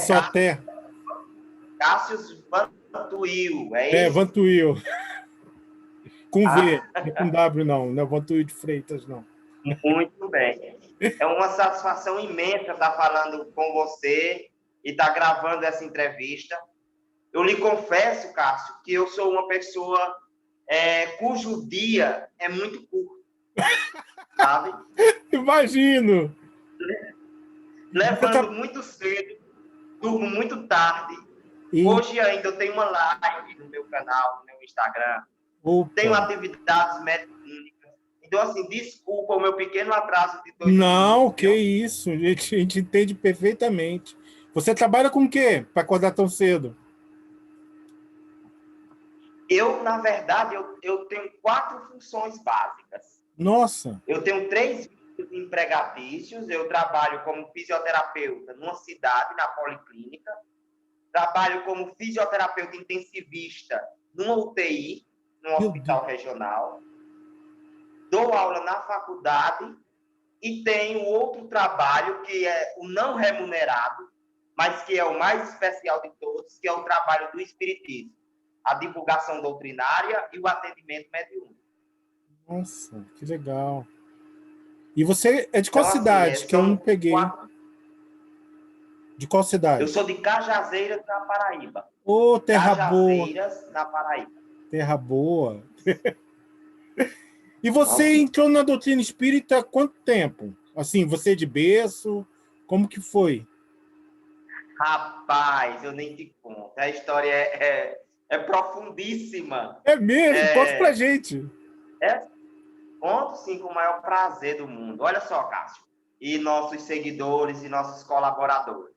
Soté. Cássio Vantuil, é isso? Vantuil. Com V, não com W, não. Não é Vantuil de Freitas, não. Muito bem. É uma satisfação imensa estar falando com você e estar gravando essa entrevista. Eu lhe confesso, Cássio, que eu sou uma pessoa cujo dia é muito curto, sabe? Imagino! Levanto muito cedo, durmo muito tarde. Hoje ainda eu tenho uma live no meu canal, no meu Instagram. Opa. Tenho atividades médico-clínicas. Então, assim, desculpa o meu pequeno atraso de 2 Não, minutos. que isso. A gente entende perfeitamente. Você trabalha com o quê para acordar tão cedo? Eu, na verdade, eu tenho 4 funções básicas. Nossa! Eu tenho 3 vínculos empregatícios. Eu trabalho como fisioterapeuta numa cidade, na Policlínica. Trabalho como fisioterapeuta intensivista numa UTI, num hospital regional. Dou aula na faculdade e tenho outro trabalho que é o não remunerado, mas que é o mais especial de todos, que é o trabalho do espiritismo, a divulgação doutrinária e o atendimento mediúnico. Nossa, que legal. E você é de qual Então, cidade? assim, Que eu não peguei. De qual cidade? Eu sou de Cajazeiras, na Paraíba. Ô, terra Cajazeiras, na Paraíba. Terra boa. E você entrou na doutrina espírita há quanto tempo? Assim, você de berço? Como que foi? Rapaz, eu nem te conto. A história é profundíssima. É mesmo? Conta pra gente. Conto, sim, com o maior prazer do mundo. Olha só, Cássio, e nossos seguidores e nossos colaboradores.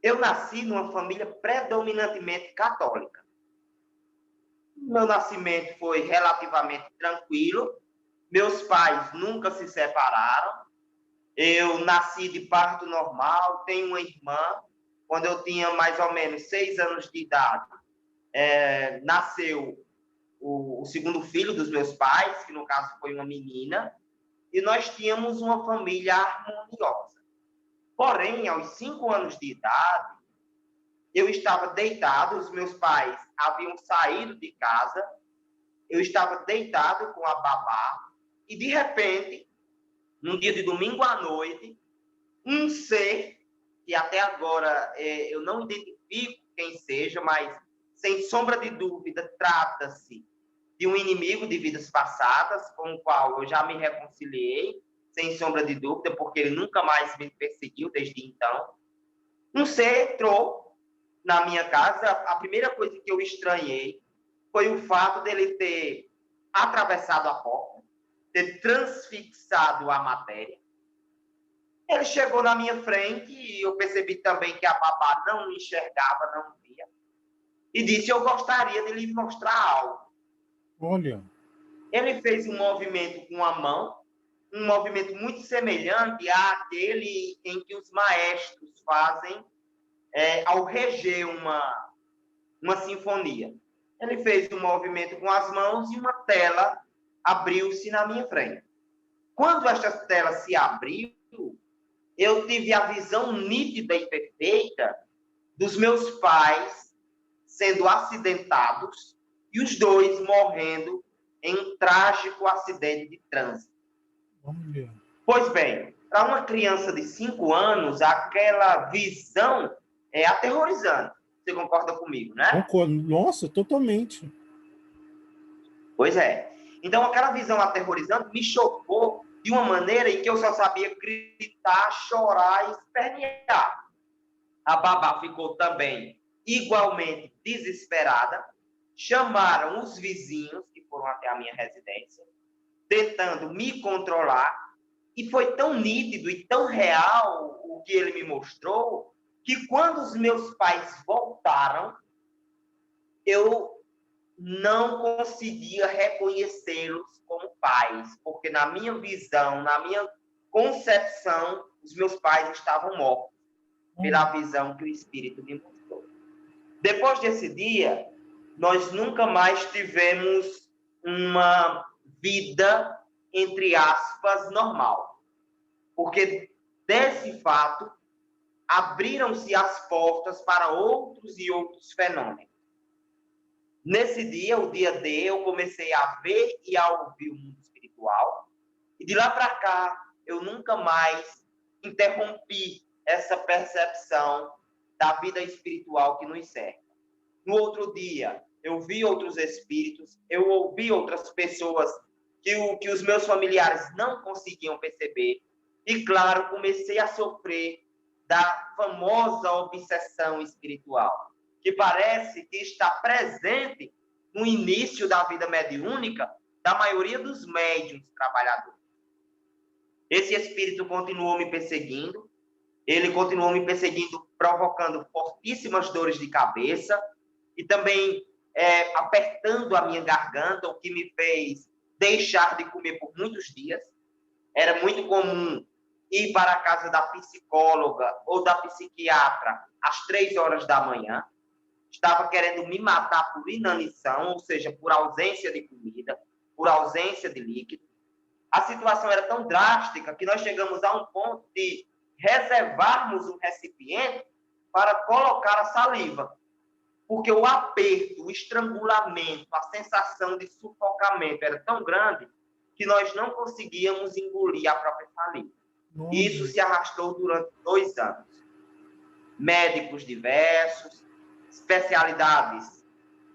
Eu nasci numa família predominantemente católica. Meu nascimento foi relativamente tranquilo. Meus pais nunca se separaram. Eu nasci de parto normal, tenho uma irmã. Quando eu tinha mais ou menos 6 anos de idade, nasceu o segundo filho dos meus pais, que no caso foi uma menina, e nós tínhamos uma família harmoniosa. Porém, aos 5 anos de idade, eu estava deitado, os meus pais haviam saído de casa, eu estava deitado com a babá, e de repente, num dia de domingo à noite, um ser, que até agora eu não identifico quem seja, mas sem sombra de dúvida, trata-se de um inimigo de vidas passadas, com o qual eu já me reconciliei, sem sombra de dúvida, porque ele nunca mais me perseguiu desde então. Um ser entrou na minha casa. A primeira coisa que eu estranhei foi o fato dele ter atravessado a porta, ter transfixado a matéria. Ele chegou na minha frente e eu percebi também que a babá não me enxergava, não via. E disse: eu gostaria de lhe mostrar algo. Olha. Ele fez um movimento com a mão, um movimento muito semelhante àquele em que os maestros fazem ao reger uma sinfonia. Ele fez um movimento com as mãos e uma tela abriu-se na minha frente. Quando esta tela se abriu, eu tive a visão nítida e perfeita dos meus pais sendo acidentados e os dois morrendo em um trágico acidente de trânsito. Pois bem, para uma criança de 5 anos, aquela visão é aterrorizante. Você concorda comigo, né? Nossa, totalmente. Pois é. Então, aquela visão aterrorizante me chocou de uma maneira em que eu só sabia gritar, chorar e espernear. A babá ficou também igualmente desesperada. Chamaram os vizinhos, que foram até a minha residência, tentando me controlar. E foi tão nítido e tão real o que ele me mostrou, que quando os meus pais voltaram, eu não conseguia reconhecê-los como pais, porque na minha visão, na minha concepção, os meus pais estavam mortos, pela visão que o Espírito me mostrou. Depois desse dia, nós nunca mais tivemos uma vida, entre aspas, normal. Porque desse fato, abriram-se as portas para outros e outros fenômenos. Nesse dia, o dia D, eu comecei a ver e a ouvir o mundo espiritual. E de lá para cá, eu nunca mais interrompi essa percepção da vida espiritual que nos cerca. No outro dia, eu vi outros espíritos, eu ouvi outras pessoas que os meus familiares não conseguiam perceber. E, claro, comecei a sofrer da famosa obsessão espiritual, que parece que está presente no início da vida mediúnica da maioria dos médiuns trabalhadores. Esse espírito continuou me perseguindo, ele continuou me perseguindo, provocando fortíssimas dores de cabeça e também apertando a minha garganta, o que me fez deixar de comer por muitos dias. Era muito comum ir para a casa da psicóloga ou da psiquiatra às 3 horas da manhã. Estava querendo me matar por inanição, ou seja, por ausência de comida, por ausência de líquido. A situação era tão drástica que nós chegamos a um ponto de reservarmos um recipiente para colocar a saliva. Porque o aperto, o estrangulamento, a sensação de sufocamento era tão grande que nós não conseguíamos engolir a própria saliva. E isso se arrastou durante 2 anos. Médicos diversos, especialidades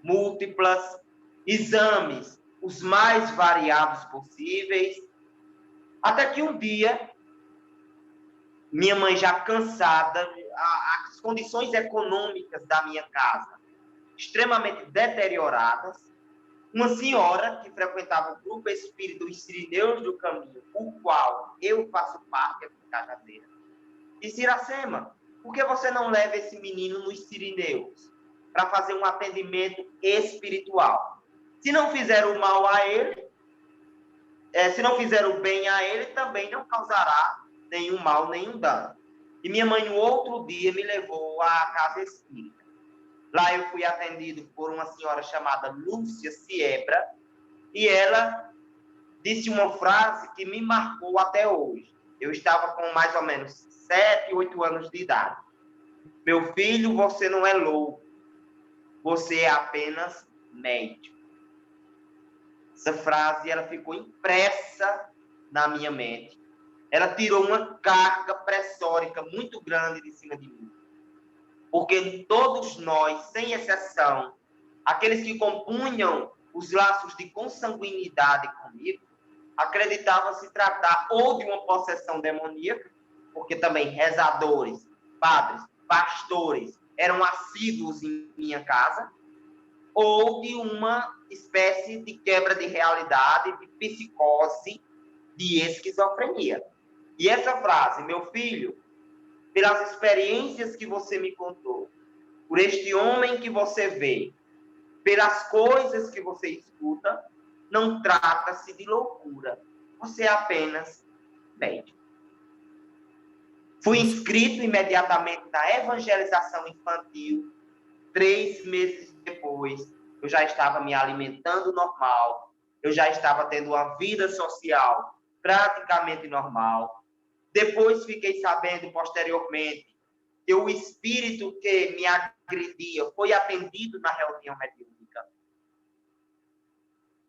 múltiplas, exames os mais variados possíveis, até que um dia, minha mãe já cansada, as condições econômicas da minha casa extremamente deterioradas, uma senhora que frequentava o grupo espírita dos Sirineus do Caminho, o qual eu faço parte aqui em Cajazeira, disse: Iracema, por que você não leva esse menino nos Sirineus para fazer um atendimento espiritual? Se não fizer o mal a ele, se não fizer o bem a ele, também não causará nenhum mal, nenhum dano. E minha mãe, no outro dia, me levou à casa espírita. Lá eu fui atendido por uma senhora chamada Lúcia Siebra, e ela disse uma frase que me marcou até hoje. Eu estava com mais ou menos 7, 8 anos de idade. Meu filho, você não é louco, você é apenas médium. Essa frase, ela ficou impressa na minha mente. Ela tirou uma carga pressórica muito grande de cima de mim. Porque todos nós, sem exceção, aqueles que compunham os laços de consanguinidade comigo, acreditavam se tratar ou de uma possessão demoníaca, porque também rezadores, padres, pastores eram assíduos em minha casa, ou de uma espécie de quebra de realidade, de psicose, de esquizofrenia. E essa frase, meu filho, pelas experiências que você me contou, por este homem que você vê, pelas coisas que você escuta, não trata-se de loucura. Você é apenas médico. Fui inscrito imediatamente na evangelização infantil. 3 meses depois, eu já estava me alimentando normal. Eu já estava tendo uma vida social praticamente normal. Depois fiquei sabendo, posteriormente, que o espírito que me agredia foi atendido na reunião mediúnica.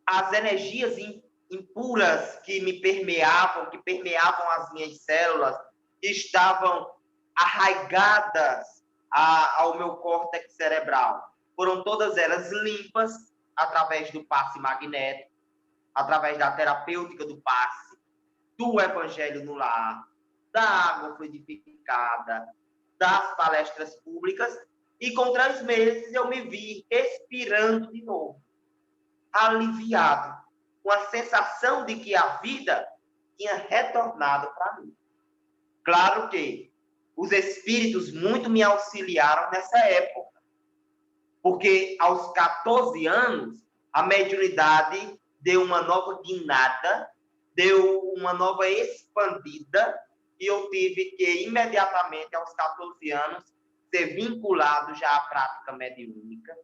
As energias impuras que me permeavam, que permeavam as minhas células, estavam arraigadas ao meu córtex cerebral. Foram todas elas limpas através do passe magnético, através da terapêutica do passe, do evangelho no lar, da água fluidificada, das palestras públicas, e com 3 meses eu me vi respirando de novo, aliviado, com a sensação de que a vida tinha retornado para mim. Claro que os espíritos muito me auxiliaram nessa época, porque aos 14 anos a mediunidade deu uma nova guinada, deu uma nova expandida, e eu tive que, imediatamente, aos 14 anos, ser vinculado já à prática mediúnica,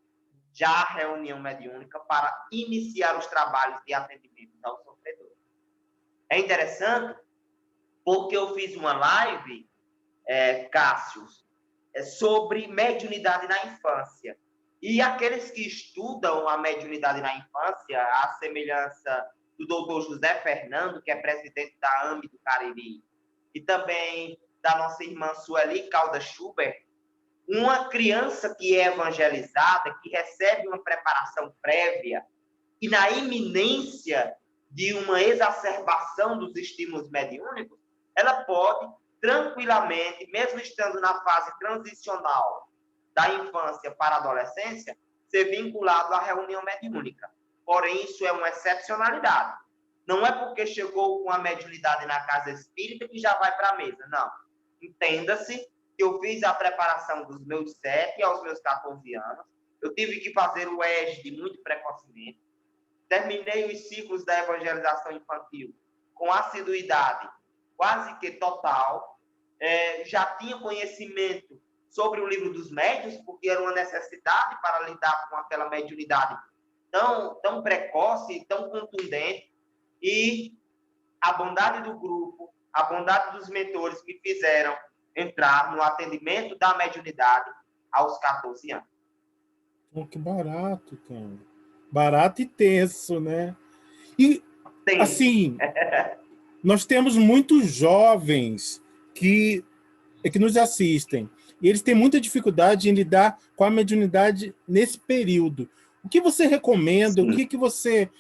já à reunião mediúnica, para iniciar os trabalhos de atendimento ao sofredor. É interessante, porque eu fiz uma live Cássio, sobre mediunidade na infância. E aqueles que estudam a mediunidade na infância, a semelhança do doutor José Fernando, que é presidente da AME do Cariri, e também da nossa irmã Sueli Calda Schubert, uma criança que é evangelizada, que recebe uma preparação prévia, e na iminência de uma exacerbação dos estímulos mediúnicos, ela pode tranquilamente, mesmo estando na fase transicional da infância para a adolescência, ser vinculado à reunião mediúnica. Porém, isso é uma excepcionalidade. Não é porque chegou com a mediunidade na casa espírita que já vai para a mesa, não. Entenda-se que eu fiz a preparação dos meus 7 aos meus 14 anos, eu tive que fazer o ESD muito precocemente, terminei os ciclos da evangelização infantil com assiduidade quase que total, já tinha conhecimento sobre o livro dos médiuns, porque era uma necessidade para lidar com aquela mediunidade tão precoce, tão contundente, e a bondade do grupo, a bondade dos mentores me fizeram entrar no atendimento da mediunidade aos 14 anos. Oh, que barato, cara. Barato e tenso, né? E, assim, nós temos muitos jovens que nos assistem. E eles têm muita dificuldade em lidar com a mediunidade nesse período. O que você recomenda? Sim. O que você,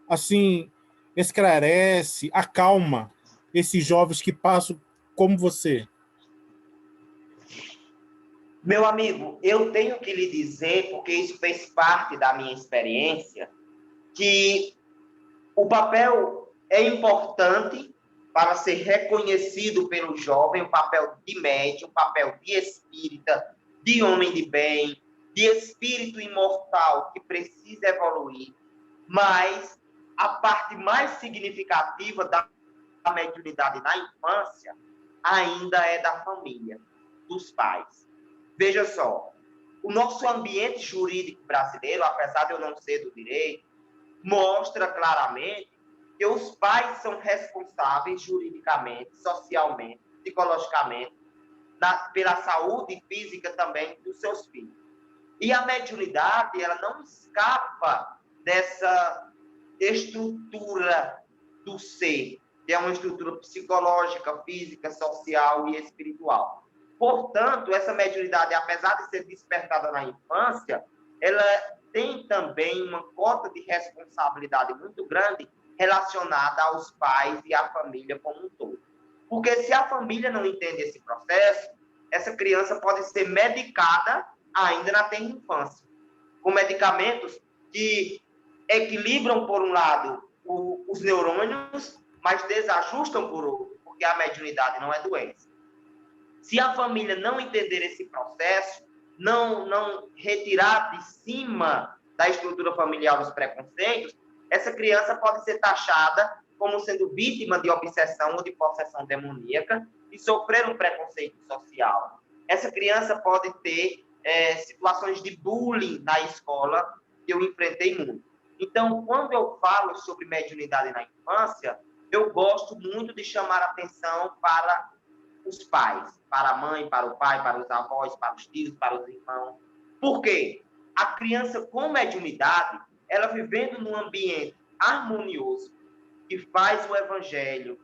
assim, esclarece, acalma esses jovens que passam como você? Meu amigo, eu tenho que lhe dizer, porque isso fez parte da minha experiência, que o papel é importante para ser reconhecido pelo jovem, o papel de médium, o papel de espírita, de homem de bem, de espírito imortal que precisa evoluir, mas a parte mais significativa da mediunidade na infância ainda é da família, dos pais. Veja só, o nosso ambiente jurídico brasileiro, apesar de eu não ser do direito, mostra claramente que os pais são responsáveis juridicamente, socialmente, psicologicamente, pela saúde física também dos seus filhos. E a mediunidade, ela não escapa dessa estrutura do ser, que é uma estrutura psicológica, física, social e espiritual. Portanto, essa mediunidade, apesar de ser despertada na infância, ela tem também uma cota de responsabilidade muito grande relacionada aos pais e à família como um todo. Porque se a família não entende esse processo, essa criança pode ser medicada ainda na tenra infância, com medicamentos que equilibram, por um lado, os neurônios, mas desajustam por outro, porque a mediunidade não é doença. Se a família não entender esse processo, não retirar de cima da estrutura familiar os preconceitos, essa criança pode ser taxada como sendo vítima de obsessão ou de possessão demoníaca e sofrer um preconceito social. Essa criança pode ter situações de bullying na escola, que eu enfrentei muito. Então, quando eu falo sobre mediunidade na infância, eu gosto muito de chamar atenção para os pais, para a mãe, para o pai, para os avós, para os tios, para os irmãos. Por quê? A criança com mediunidade, ela vivendo num ambiente harmonioso, que faz o evangelho,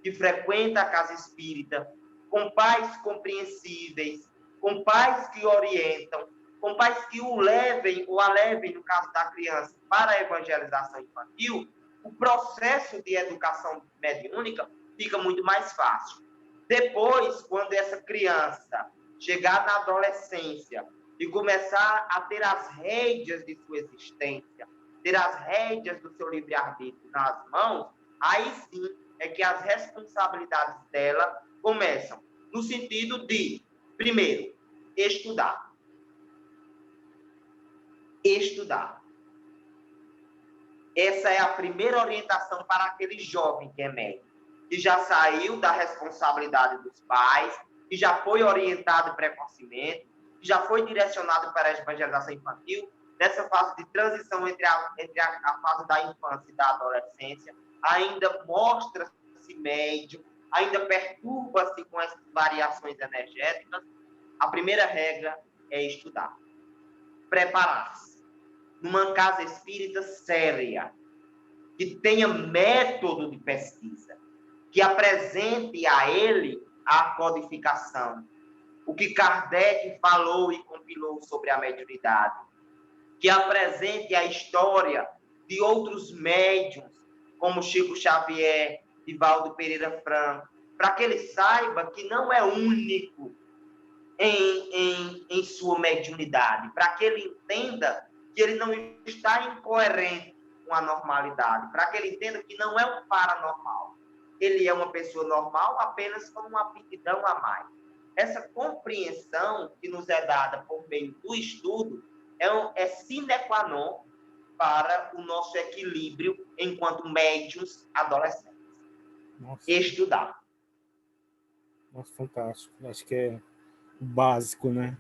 que frequenta a casa espírita, com pais compreensíveis, com pais que orientam, com pais que o levem ou a levem, no caso da criança, para a evangelização infantil, o processo de educação mediúnica fica muito mais fácil. Depois, quando essa criança chegar na adolescência e começar a ter as rédeas de sua existência, ter as rédeas do seu livre-arbítrio nas mãos, aí sim é que as responsabilidades dela começam. No sentido de, primeiro, estudar. Estudar. Essa é a primeira orientação para aquele jovem que é médico, que já saiu da responsabilidade dos pais, que já foi orientado precocemente, que já foi direcionado para a evangelização infantil, nessa fase de transição entre a fase da infância e da adolescência, ainda mostra-se médio, ainda perturba-se com essas variações energéticas, a primeira regra é estudar. Preparar-se. Numa casa espírita séria, que tenha método de pesquisa, que apresente a ele a codificação, o que Kardec falou e compilou sobre a mediunidade, que apresente a história de outros médiuns, como Chico Xavier, Divaldo Pereira Franco, para que ele saiba que não é único em sua mediunidade, para que ele entenda que ele não está incoerente com a normalidade, para que ele entenda que não é um paranormal. Ele é uma pessoa normal apenas com uma aptidão a mais. Essa compreensão que nos é dada por meio do estudo é sine qua non para o nosso equilíbrio enquanto médiuns adolescentes. Nossa. Estudar. Nossa, fantástico. Acho que é o básico, né?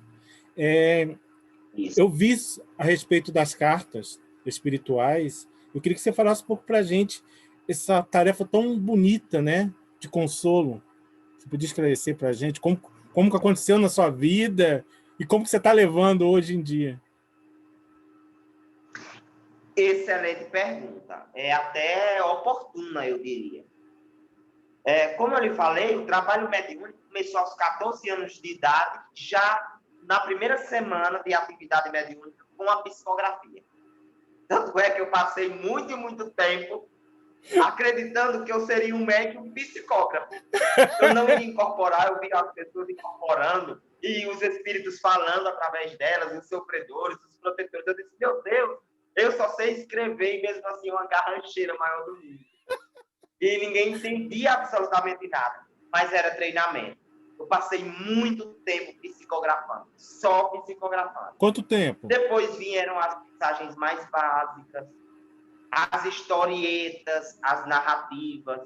Eu vi a respeito das cartas espirituais. Eu queria que você falasse um pouco para a gente essa tarefa tão bonita, né, de consolo. Você podia esclarecer para a gente como que aconteceu na sua vida e como que você está levando hoje em dia? Excelente pergunta. É até oportuna, eu diria. Como eu lhe falei, o trabalho mediúnico começou aos 14 anos de idade, já na primeira semana de atividade mediúnica com a psicografia. Tanto é que eu passei muito tempo acreditando que eu seria um médium psicógrafo. Eu não ia incorporar, eu via as pessoas incorporando e os espíritos falando através delas, os sofredores, os protetores. Eu disse, meu Deus, eu só sei escrever e mesmo assim uma garrancheira maior do mundo. E ninguém entendia absolutamente nada, mas era treinamento. Eu passei muito tempo psicografando, só psicografando. Quanto tempo? Depois vieram as mensagens mais básicas, as historietas, as narrativas,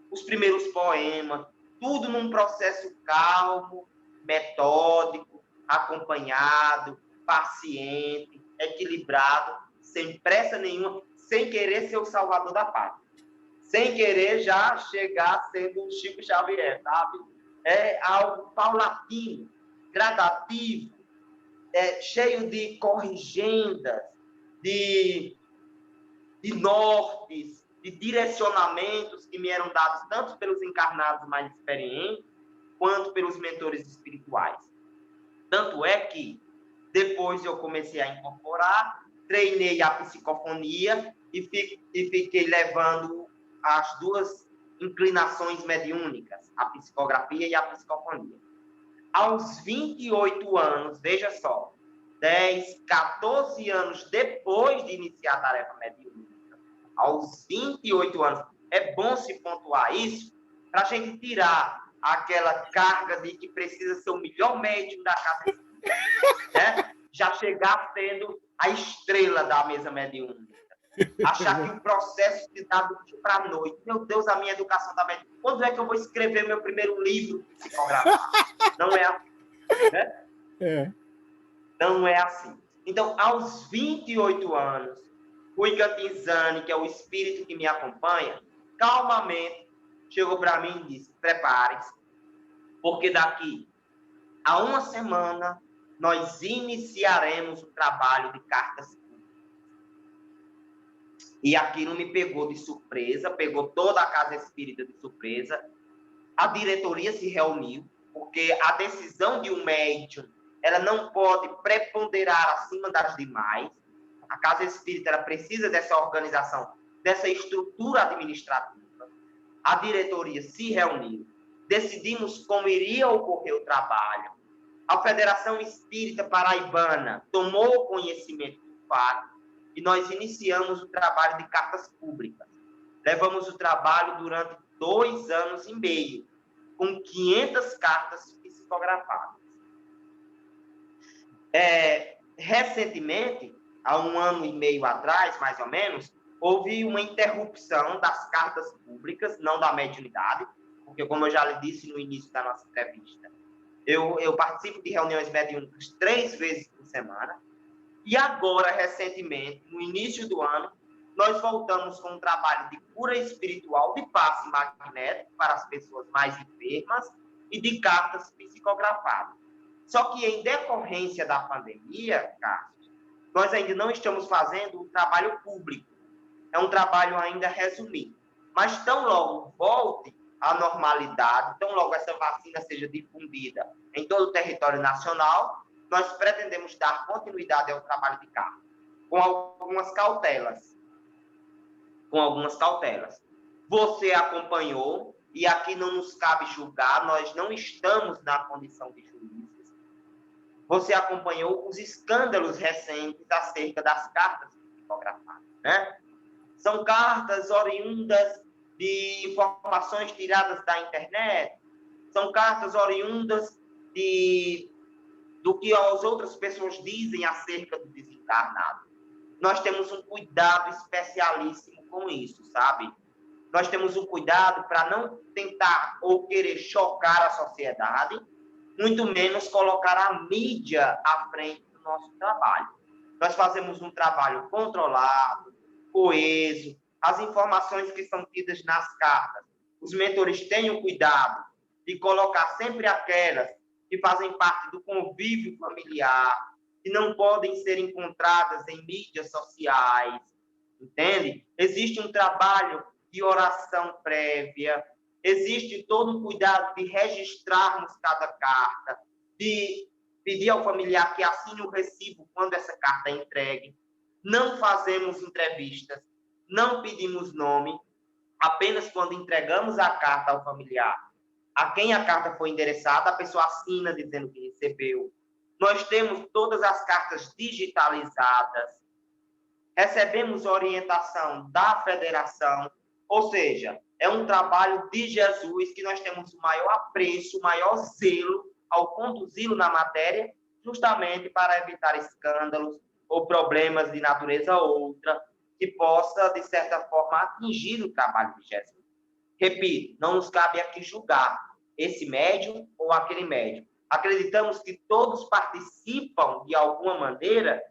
os primeiros poemas, tudo num processo calmo, metódico, acompanhado, paciente, equilibrado, sem pressa nenhuma, sem querer ser o salvador da pátria. Sem querer já chegar sendo o Chico Xavier, sabe? É algo paulatino, gradativo, cheio de corrigendas, de nortes, de direcionamentos que me eram dados tanto pelos encarnados mais experientes, quanto pelos mentores espirituais. Tanto é que depois eu comecei a incorporar, treinei a psicofonia e fiquei levando as duas inclinações mediúnicas, a psicografia e a psicofonia. Aos 28 anos, veja só, 10, 14 anos depois de iniciar a tarefa mediúnica, aos 28 anos, é bom se pontuar isso, para a gente tirar aquela carga de que precisa ser o melhor médium da casa, né? Já chegar sendo a estrela da mesa mediúnica. Achar que o processo se dá do dia para a noite. Meu Deus, a minha educação está médica. Quando é que eu vou escrever meu primeiro livro psicografado? Não é assim, né? Não é assim. Então, aos 28 anos, o Igantinzani, que é o espírito que me acompanha, calmamente chegou para mim e disse, prepare-se, porque daqui a uma semana nós iniciaremos o trabalho de cartas. E aquilo me pegou de surpresa, pegou toda a casa espírita de surpresa. A diretoria se reuniu, porque a decisão de um médium, ela não pode preponderar acima das demais. A casa espírita ela precisa dessa organização, dessa estrutura administrativa. A diretoria se reuniu, decidimos como iria ocorrer o trabalho. A Federação Espírita Paraibana tomou conhecimento do fato e nós iniciamos o trabalho de cartas públicas. Levamos o trabalho durante 2 anos e meio, com 500 cartas psicografadas. Recentemente, há 1 ano e meio atrás, mais ou menos, houve uma interrupção das cartas públicas, não da mediunidade, porque, como eu já lhe disse no início da nossa entrevista, eu participo de reuniões mediúnicas 3 vezes por semana, e agora, recentemente, no início do ano, nós voltamos com um trabalho de cura espiritual, de passe magnético para as pessoas mais enfermas e de cartas psicografadas. Só que, em decorrência da pandemia, Cássio, nós ainda não estamos fazendo o trabalho público. É um trabalho ainda resumido. Mas tão logo volte à normalidade, tão logo essa vacina seja difundida em todo o território nacional, nós pretendemos dar continuidade ao trabalho de carta, com algumas cautelas. Você acompanhou, e aqui não nos cabe julgar, nós não estamos na condição de juízes. Você acompanhou os escândalos recentes acerca das cartas psicografadas, né? São cartas oriundas de informações tiradas da internet, são cartas oriundas do que as outras pessoas dizem acerca do desencarnado. Nós temos um cuidado especialíssimo com isso, sabe? Nós temos um cuidado para não tentar ou querer chocar a sociedade, muito menos colocar a mídia à frente do nosso trabalho. Nós fazemos um trabalho controlado, coeso, as informações que são tidas nas cartas. Os mentores tenham cuidado de colocar sempre aquelas que fazem parte do convívio familiar, que não podem ser encontradas em mídias sociais, entende? Existe um trabalho de oração prévia, existe todo o cuidado de registrarmos cada carta, de pedir ao familiar que assine o recibo quando essa carta é entregue. Não fazemos entrevistas, não pedimos nome, apenas quando entregamos a carta ao familiar, a quem a carta foi endereçada, a pessoa assina dizendo que recebeu. Nós temos todas as cartas digitalizadas, recebemos orientação da federação, ou seja, é um trabalho de Jesus que nós temos o maior apreço, o maior zelo ao conduzi-lo na matéria, justamente para evitar escândalos ou problemas de natureza outra, que possa, de certa forma, atingir o trabalho de Jesus. Repito, não nos cabe aqui julgar esse médium ou aquele médium. Acreditamos que todos participam, de alguma maneira,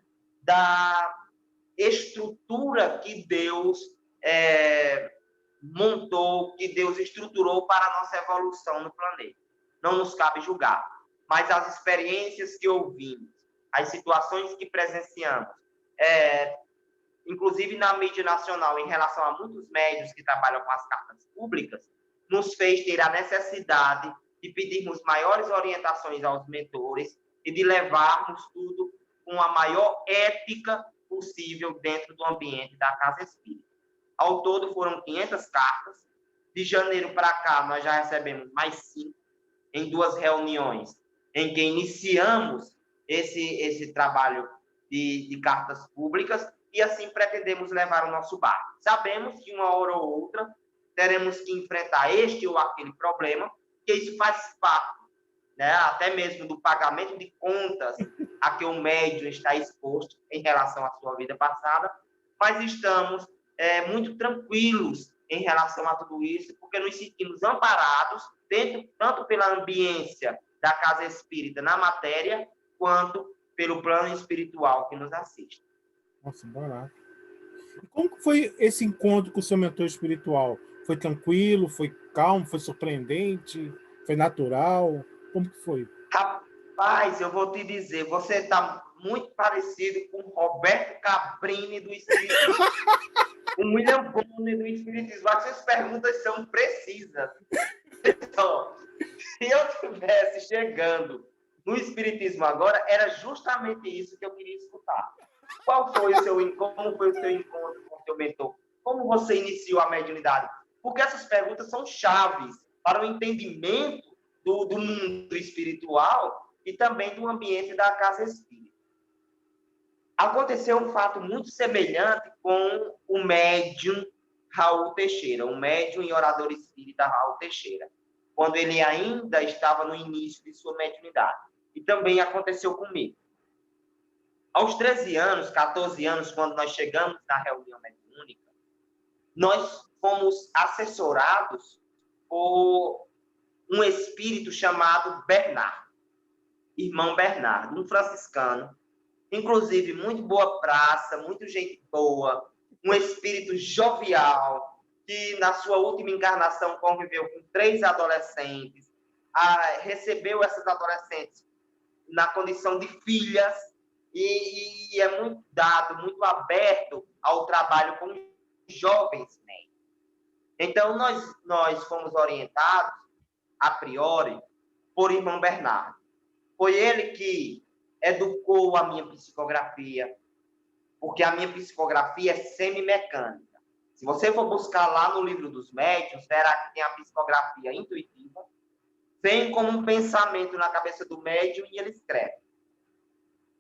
da estrutura que Deus montou, que Deus estruturou para a nossa evolução no planeta. Não nos cabe julgar, mas as experiências que ouvimos, as situações que presenciamos, inclusive na mídia nacional, em relação a muitos médios que trabalham com as cartas públicas, nos fez ter a necessidade de pedirmos maiores orientações aos mentores e de levarmos tudo com a maior ética possível dentro do ambiente da Casa Espírita. Ao todo, foram 500 cartas. De janeiro para cá, nós já recebemos mais 5, em 2 reuniões, em que iniciamos esse trabalho de cartas públicas, e assim pretendemos levar o nosso barco. Sabemos que uma hora ou outra teremos que enfrentar este ou aquele problema, que isso faz parte, né, até mesmo do pagamento de contas a que o médium está exposto em relação à sua vida passada, mas estamos muito tranquilos em relação a tudo isso, porque nos sentimos amparados, tanto pela ambiência da Casa Espírita na matéria, quanto pelo plano espiritual que nos assiste. Nossa, barato. E como foi esse encontro com o seu mentor espiritual? Foi tranquilo? Foi calmo? Foi surpreendente? Foi natural? Como que foi? Rapaz, eu vou te dizer, você está muito parecido com o Roberto Cabrini do Espiritismo, com o William Bonner do Espiritismo. As suas perguntas são precisas. Então, se eu estivesse chegando no Espiritismo agora, era justamente isso que eu queria escutar. Como foi o seu encontro com o seu mentor? Como você iniciou a mediunidade? Porque essas perguntas são chaves para o entendimento do mundo espiritual e também do ambiente da Casa Espírita. Aconteceu um fato muito semelhante com o médium Raul Teixeira, o médium e orador espírita Raul Teixeira, quando ele ainda estava no início de sua mediunidade. E também aconteceu comigo. Aos 13 anos, 14 anos, quando nós chegamos na reunião mediúnica, nós fomos assessorados por um espírito chamado Bernardo, irmão Bernardo, um franciscano, inclusive muito boa praça, muito gente boa, um espírito jovial, que na sua última encarnação conviveu com 3 adolescentes, recebeu essas adolescentes na condição de filhas, e é muito dado, muito aberto ao trabalho com jovens, né? Então, nós fomos orientados, a priori, por irmão Bernardo. Foi ele que educou a minha psicografia, porque a minha psicografia é semimecânica. Se você for buscar lá no livro dos médiuns, verá que tem a psicografia intuitiva, vem como um pensamento na cabeça do médium e ele escreve.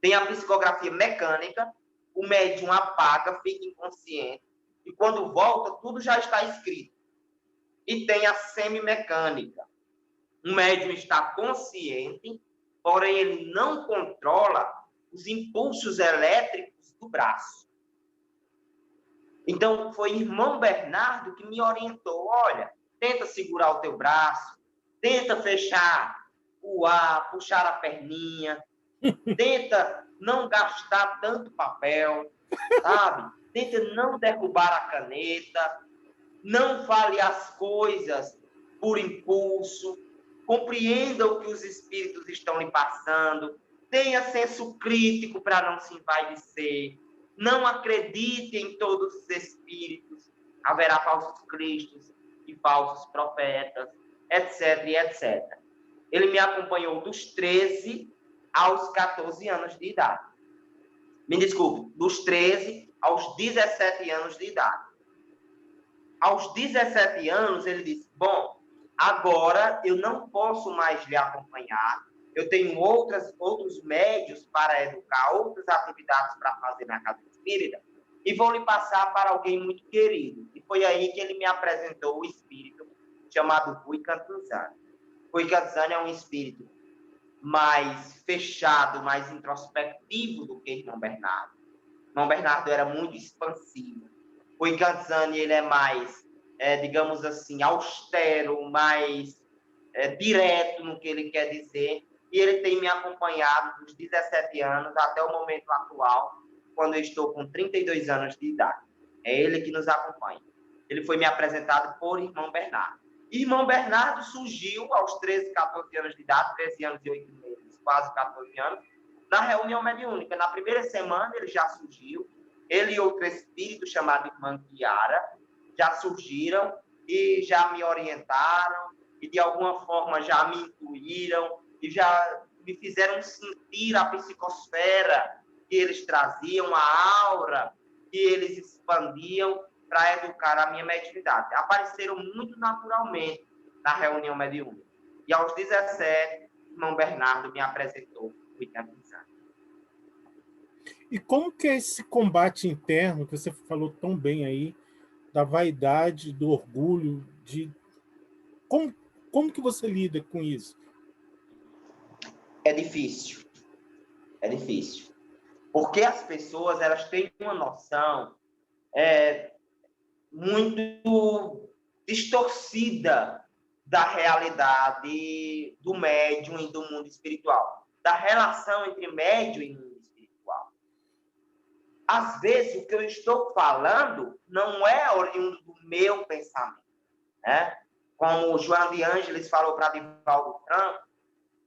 Tem a psicografia mecânica, o médium apaga, fica inconsciente, e quando volta, tudo já está escrito. E tem a semimecânica. O médium está consciente, porém ele não controla os impulsos elétricos do braço. Então, foi irmão Bernardo que me orientou. Olha, tenta segurar o teu braço, tenta fechar o ar, puxar a perninha, tenta não gastar tanto papel, sabe? Tenta não derrubar a caneta, não fale as coisas por impulso, compreenda o que os espíritos estão lhe passando, tenha senso crítico para não se envaidecer, não acredite em todos os espíritos, haverá falsos cristos e falsos profetas, etc, etc. Ele me acompanhou dos 13 aos 14 anos de idade. Me desculpe, dos 13 aos 17 anos de idade. Aos 17 anos, ele disse, bom, agora eu não posso mais lhe acompanhar, eu tenho outros médios para educar, outras atividades para fazer na casa espírita, e vou lhe passar para alguém muito querido. E foi aí que ele me apresentou o espírito chamado Rui Cantanzani. Rui Cantanzani é um espírito mais fechado, mais introspectivo do que irmão Bernardo. Irmão Bernardo era muito expansivo. Rui Cantanzani, ele é mais, digamos assim, austero, mais direto no que ele quer dizer. E ele tem me acompanhado dos 17 anos até o momento atual, quando eu estou com 32 anos de idade. É ele que nos acompanha. Ele foi me apresentado por irmão Bernardo. Irmão Bernardo surgiu aos 13, 14 anos de idade, 13 anos e 8 meses, quase 14 anos, na reunião mediúnica. Na primeira semana ele já surgiu, ele e outro espírito chamado irmã Chiara já surgiram e já me orientaram e de alguma forma já me intuíram e já me fizeram sentir a psicosfera que eles traziam, a aura que eles expandiam para educar a minha mediunidade. Apareceram muito naturalmente na reunião mediúnica. E aos 17, irmão Bernardo me apresentou o Itamizano. E como que é esse combate interno que você falou tão bem aí, da vaidade, do orgulho, como que você lida com isso? É difícil. É difícil. Porque as pessoas, elas têm uma noção muito distorcida da realidade do médium e do mundo espiritual, da relação entre médium e mundo espiritual. Às vezes, o que eu estou falando não é oriundo do meu pensamento, né? Como o João de Ângeles falou para Divaldo Franco,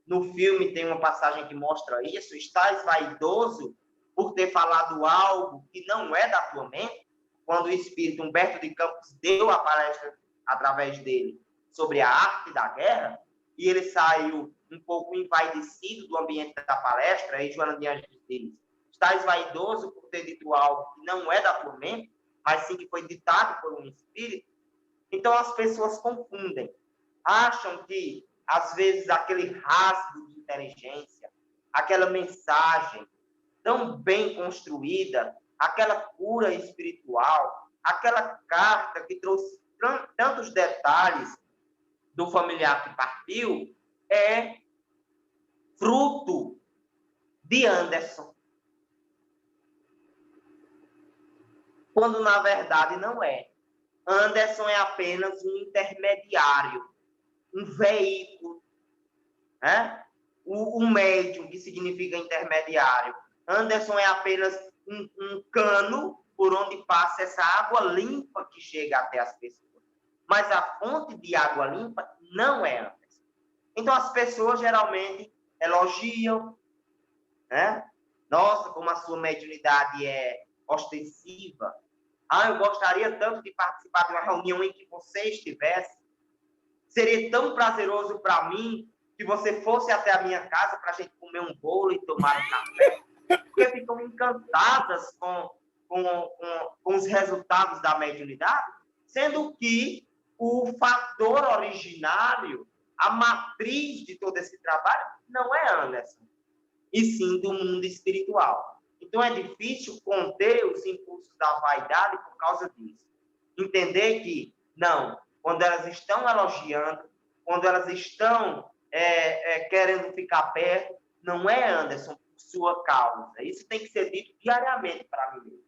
no filme tem uma passagem que mostra isso, estás vaidoso por ter falado algo que não é da tua mente, quando o espírito Humberto de Campos deu a palestra através dele sobre a arte da guerra, e ele saiu um pouco envaidecido do ambiente da palestra, e Joana de Ângeles diz, estás vaidoso por ter dito algo que não é da tua mente, mas sim que foi ditado por um espírito. Então as pessoas confundem, acham que às vezes aquele rasgo de inteligência, aquela mensagem tão bem construída, aquela cura espiritual, aquela carta que trouxe tantos detalhes do familiar que partiu, é fruto de Anderson. Quando, na verdade, não é. Anderson é apenas um intermediário, um veículo, né? O médium, que significa intermediário. Anderson é apenas um cano por onde passa essa água limpa que chega até as pessoas. Mas a fonte de água limpa não é Anderson. Então, as pessoas geralmente elogiam, né? Nossa, como a sua mediunidade é ostensiva. Ah, eu gostaria tanto de participar de uma reunião em que você estivesse. Seria tão prazeroso para mim que você fosse até a minha casa para a gente comer um bolo e tomar um café. Porque ficam encantadas com os resultados da mediunidade, sendo que o fator originário, a matriz de todo esse trabalho, não é Anderson, e sim do mundo espiritual. Então, é difícil conter os impulsos da vaidade por causa disso. Entender que, não, quando elas estão elogiando, quando elas estão querendo ficar perto, não é Anderson por sua causa. Isso tem que ser dito diariamente para mim mesmo.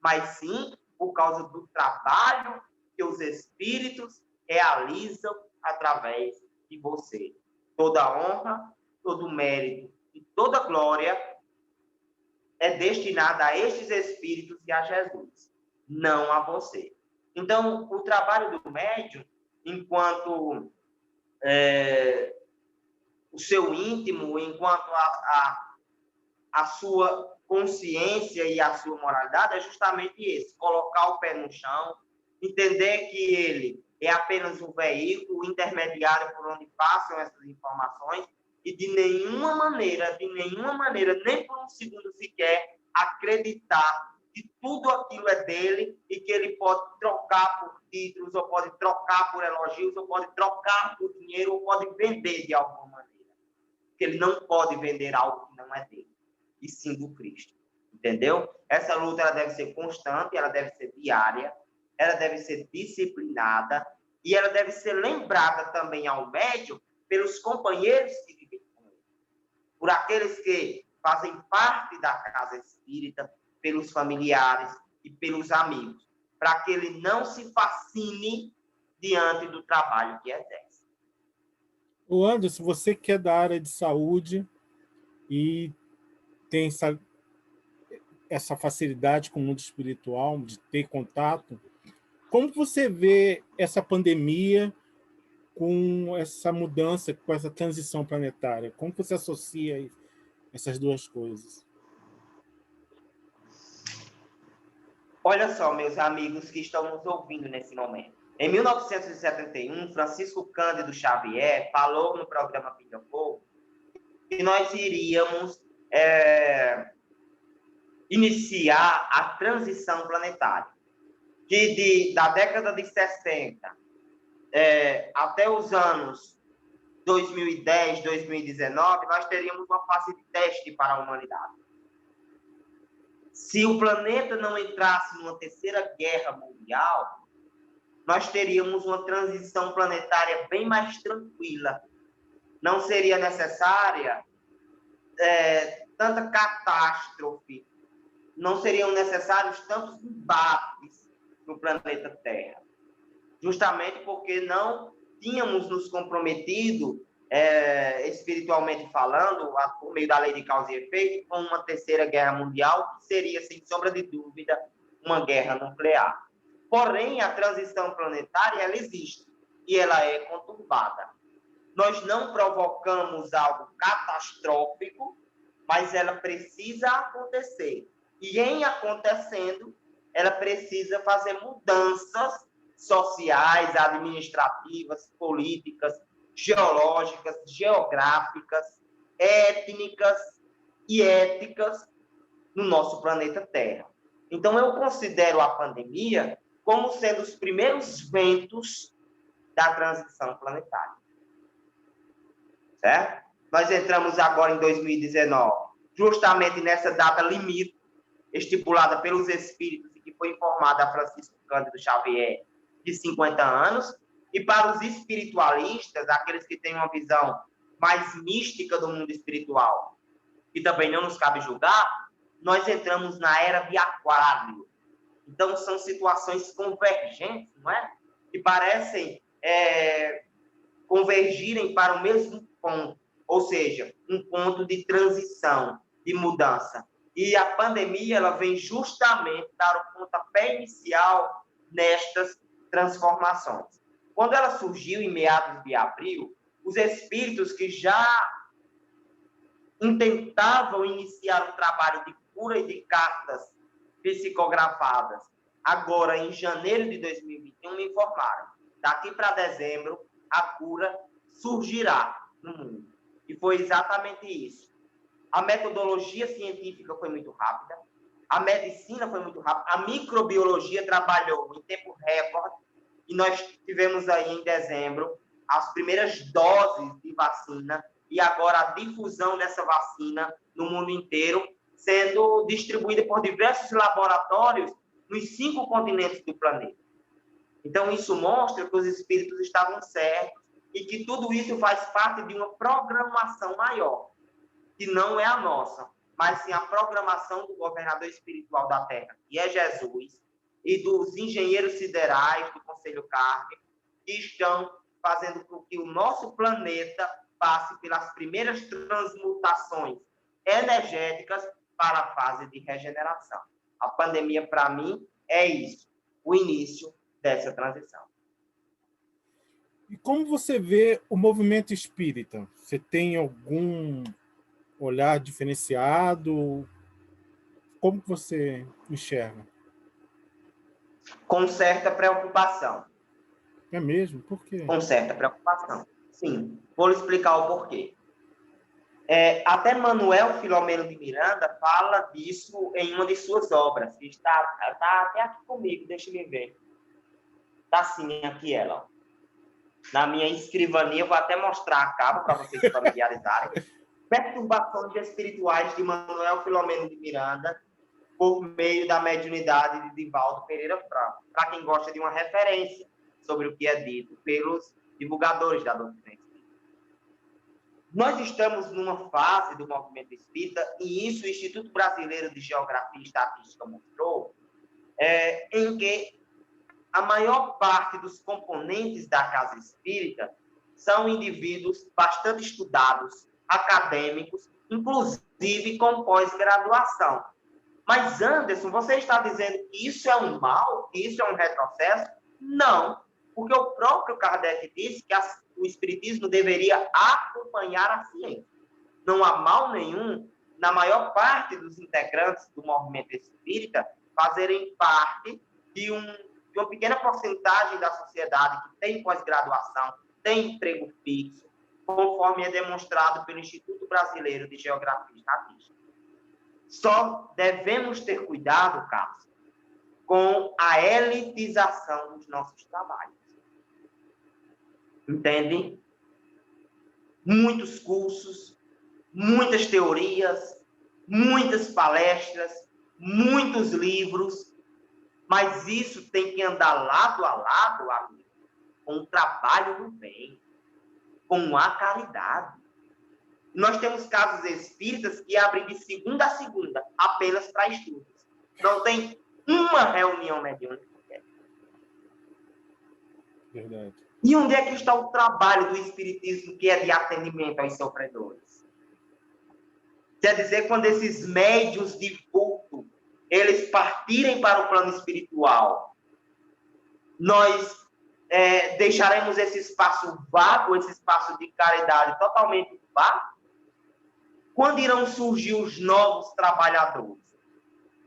Mas sim por causa do trabalho que os espíritos realizam através de você. Toda honra, todo mérito e toda glória é destinada a estes espíritos e a Jesus, não a você. Então, o trabalho do médium, enquanto o seu íntimo, enquanto a sua consciência e a sua moralidade, é justamente esse: colocar o pé no chão, entender que ele é apenas um veículo intermediário por onde passam essas informações, e de nenhuma maneira, nem por um segundo sequer, acreditar que tudo aquilo é dele e que ele pode trocar por títulos, ou pode trocar por elogios, ou pode trocar por dinheiro, ou pode vender de alguma maneira. Porque ele não pode vender algo que não é dele, e sim do Cristo. Entendeu? Essa luta ela deve ser constante, ela deve ser diária, ela deve ser disciplinada, e ela deve ser lembrada também ao médium pelos companheiros que vivem com ele, por aqueles que fazem parte da casa espírita, pelos familiares e pelos amigos, para que ele não se fascine diante do trabalho que exerce. O Anderson, você que é da área de saúde e tem essa facilidade com o mundo espiritual, de ter contato, como você vê essa pandemia com essa mudança, com essa transição planetária? Como você associa essas duas coisas? Olha só, meus amigos que estão nos ouvindo nesse momento. Em 1971, Francisco Cândido Xavier falou no programa Pinga Fogo que nós iríamos iniciar a transição planetária, que da década de 60 até os anos 2010, 2019, nós teríamos uma fase de teste para a humanidade. Se o planeta não entrasse numa terceira guerra mundial, nós teríamos uma transição planetária bem mais tranquila. Não seria necessária tanta catástrofe, não seriam necessários tantos embates no planeta Terra, justamente porque não tínhamos nos comprometido, espiritualmente falando, por meio da lei de causa e efeito, com uma terceira guerra mundial, que seria, sem sombra de dúvida, uma guerra nuclear. Porém, a transição planetária, ela existe e ela é conturbada. Nós não provocamos algo catastrófico, mas ela precisa acontecer. E em acontecendo, ela precisa fazer mudanças sociais, administrativas, políticas, geológicas, geográficas, étnicas e éticas no nosso planeta Terra. Então, eu considero a pandemia como sendo os primeiros ventos da transição planetária. Certo? Nós entramos agora em 2019, justamente nessa data limite, estipulada pelos espíritos e que foi informada a Francisco Cândido Xavier, de 50 anos, e para os espiritualistas, aqueles que têm uma visão mais mística do mundo espiritual, e também não nos cabe julgar, nós entramos na era de Aquário. Então, são situações convergentes, não é? Que parecem convergirem para o mesmo ponto, ou seja, um ponto de transição, de mudança. E a pandemia ela vem justamente dar o pontapé inicial nestas transformações. Quando ela surgiu em meados de abril, os espíritos que já intentavam iniciar o trabalho de cura e de cartas psicografadas, agora em janeiro de 2021, me informaram: daqui para dezembro, a cura surgirá no mundo. E foi exatamente isso. A metodologia científica foi muito rápida, a medicina foi muito rápida, a microbiologia trabalhou em tempo recorde, e nós tivemos aí em dezembro as primeiras doses de vacina, e agora a difusão dessa vacina no mundo inteiro, sendo distribuída por diversos laboratórios nos 5 continentes do planeta. Então, isso mostra que os espíritos estavam certos e que tudo isso faz parte de uma programação maior, que não é a nossa, mas sim a programação do governador espiritual da Terra, que é Jesus, e dos engenheiros siderais do Conselho Kármico, que estão fazendo com que o nosso planeta passe pelas primeiras transmutações energéticas para a fase de regeneração. A pandemia, para mim, é isso, o início dessa transição. E como você vê o movimento espírita? Você tem algum olhar diferenciado? Como você enxerga? Com certa preocupação. É mesmo? Por quê? Com certa preocupação. Sim, vou lhe explicar o porquê. Até Manuel Filomeno de Miranda fala disso em uma de suas obras, que está até aqui comigo, deixa eu ver. Está sim, aqui ela. Na minha escrivania, eu vou até mostrar a capa para vocês se familiarizarem. Perturbações espirituais de Manuel Filomeno de Miranda, por meio da mediunidade de Divaldo Pereira Franco, para quem gosta de uma referência sobre o que é dito pelos divulgadores da doutrina espírita. Nós estamos numa fase do movimento espírita, e isso o Instituto Brasileiro de Geografia e Estatística mostrou, em que a maior parte dos componentes da casa espírita são indivíduos bastante estudados, acadêmicos, inclusive com pós-graduação. Mas, Anderson, você está dizendo que isso é um mal, que isso é um retrocesso? Não, porque o próprio Kardec disse que o espiritismo deveria acompanhar a ciência. Não há mal nenhum na maior parte dos integrantes do movimento espírita fazerem parte de uma pequena porcentagem da sociedade que tem pós-graduação, tem emprego fixo, conforme é demonstrado pelo Instituto Brasileiro de Geografia e Estatística. Só devemos ter cuidado, Carlos, com a elitização dos nossos trabalhos. Entende? Muitos cursos, muitas teorias, muitas palestras, muitos livros, mas isso tem que andar lado a lado, amigo, com o trabalho do bem, com a caridade. Nós temos casos espíritas que abrem de segunda a segunda, apenas para estudos. Não tem uma reunião mediúnica. Verdade. E onde é que está o trabalho do espiritismo, que é de atendimento aos sofredores? Quer dizer, quando esses médiuns de culto, eles partirem para o plano espiritual, nós deixaremos esse espaço vago, esse espaço de caridade totalmente vago? Quando irão surgir os novos trabalhadores?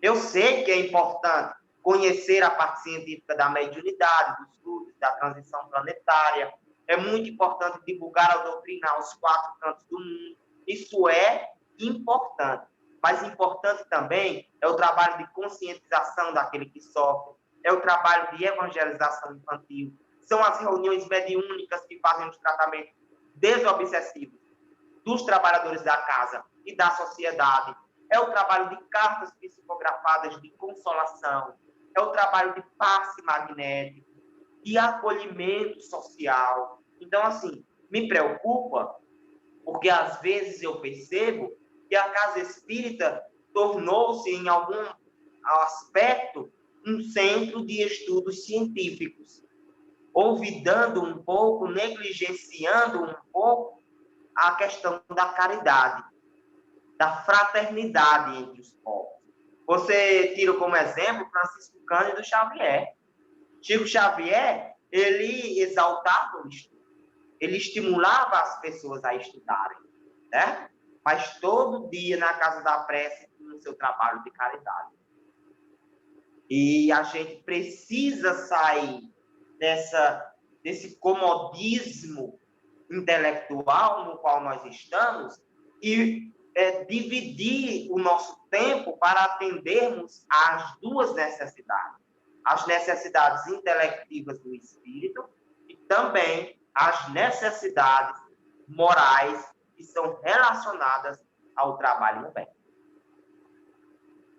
Eu sei que é importante conhecer a parte científica da mediunidade, dos estudos, da transição planetária. É muito importante divulgar a doutrina aos 4 cantos do mundo. Isso é importante. Mas importante também é o trabalho de conscientização daquele que sofre, é o trabalho de evangelização infantil, são as reuniões mediúnicas que fazem os tratamentos desobsessivos dos trabalhadores da casa e da sociedade, é o trabalho de cartas psicografadas de consolação, é o trabalho de passe magnético, de acolhimento social. Então, assim, me preocupa, porque às vezes eu percebo que a casa espírita tornou-se, em algum aspecto, um centro de estudos científicos, olvidando um pouco, negligenciando um pouco a questão da caridade, da fraternidade entre os povos. Você tira como exemplo Francisco Cândido Xavier. Chico Xavier, ele exaltava o estudo. Ele estimulava as pessoas a estudarem, né? Mas todo dia na casa da prece tinha o seu trabalho de caridade. E a gente precisa sair desse comodismo intelectual no qual nós estamos e dividir o nosso tempo para atendermos às duas necessidades. As necessidades intelectivas do espírito e também as necessidades morais que são relacionadas ao trabalho no bem.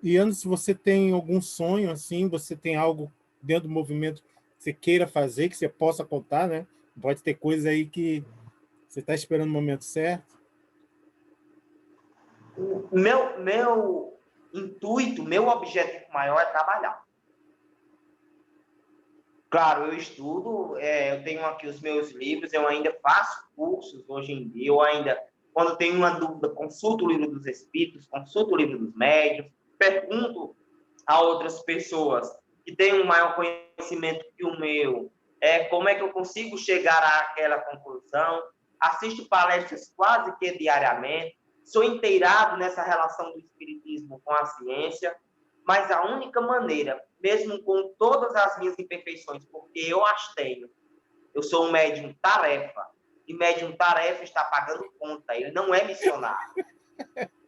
E antes, você tem algum sonho, assim, você tem algo dentro do movimento que você queira fazer, que você possa contar, né? Pode ter coisa aí que você está esperando o momento certo. Meu intuito, meu objetivo maior é trabalhar. Claro, eu estudo, eu tenho aqui os meus livros, eu ainda faço cursos hoje em dia, eu ainda, quando tenho uma dúvida, consulto o livro dos Espíritos, consulto o livro dos Médiuns, pergunto a outras pessoas que têm um maior conhecimento que o meu, como é que eu consigo chegar àquela conclusão, assisto palestras quase que diariamente, sou inteirado nessa relação do Espiritismo com a ciência, mas a única maneira, mesmo com todas as minhas imperfeições, porque eu as tenho, eu sou um médium tarefa, e médium tarefa está pagando conta, ele não é missionário.